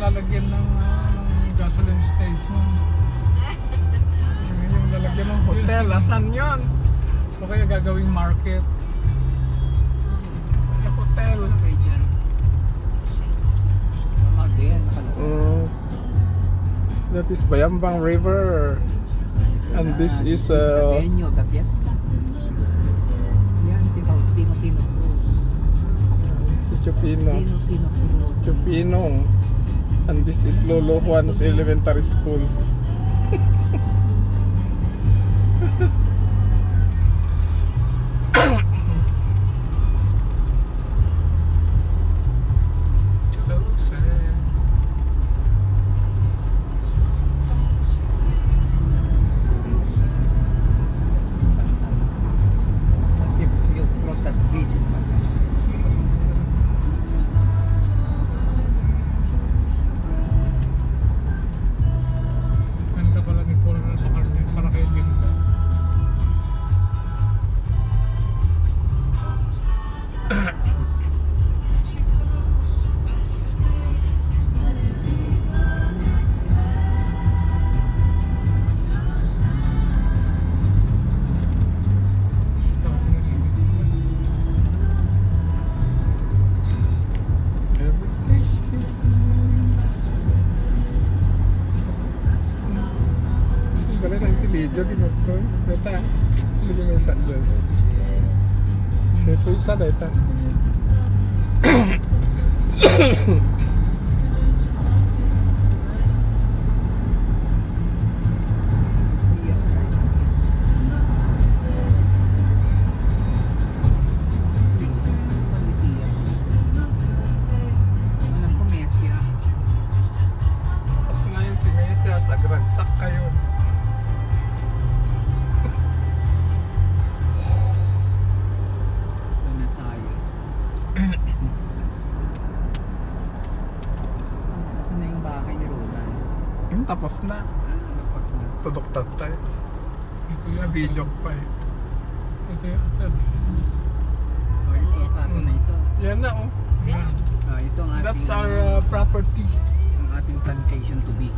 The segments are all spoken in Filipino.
lalagyan ng gasoline station. Yung lalagyan ng hotel. Asan yun? O kaya gagawing market. Yung hotel. Okay dyan. Tama din. That is Bayambang River. And this is Venue of the fiesta. Yan si Faustino Sino Cruz. si Chupino. Sino Cruz. Chupino. And this is Lolo Juan's Elementary School. Kasi you cross that bridge. Ganda pala ni Paul McCartney para kay Linda. Boleh nanti lihat di motor data beli mesak dulu. Saya susah data. Pas ngayon timesa sa Grandsak kayo. Nasaan na yung bahay ni Roland? Tapos na. Nagpas na. Tudok tatay. Ito yung video pa eh. Ito yung Oh, ito, kato na ito. Yan na oh. Yan. Ito ang ating, That's our property. ang ating plantation to be.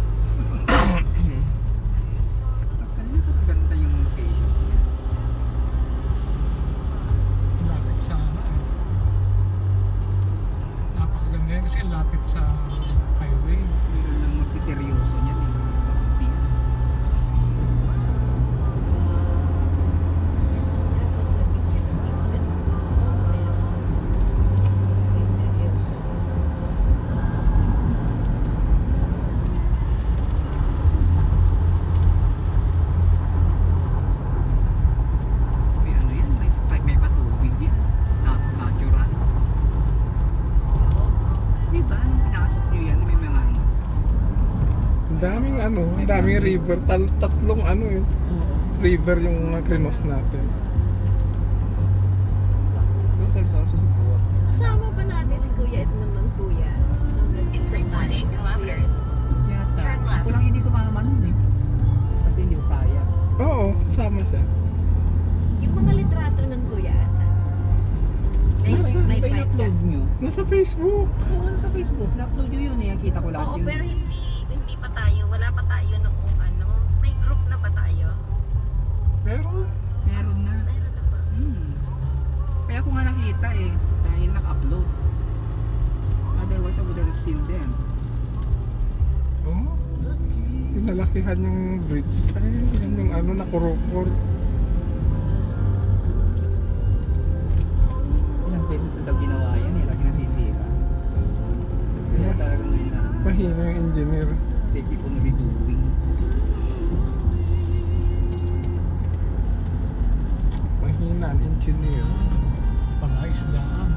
Ganda yung location. Lapit sa napakaganda yan kasi lapit sa highway. Meron lang magsiseryoso niyan. Hindi. May ano yan, may patubig yan. Natural. Diba, nung pinasok nyo yan, may mga ano. Ang daming ang daming river. Tatlong yun. River yung krinos natin. Those are also support. Kasama ba natin si Kuya Edmond ng Kuya? In 3.8 kilometers. Yata. Turn left. Ako lang hindi sumama nun eh. Kasi hindi ko kaya. Oo, kasama siya. Yung mga litrato ng Kuya, asan? May May fight ka? upload nyo. Nasa Facebook. Oo, sa Facebook. Na-upload nyo yun eh. Kita ko lahat Oo, yun. pero hindi pa tayo. Wala pa tayo noong May group na ba tayo? Meron. Meron na. Meron na ba? Kaya ko nga nakita eh. Dahil naka-upload. Otherwise I would have seen them. Oo. Pinalakihan yung bridge. Ay, yan yung nakurukor. Ilang beses na daw ginawa yan eh. Lagi nasisira. Kaya talagang may na. Mahina yung engineer. They keep on redoing. Mahina ang engineer. Palaisdaan.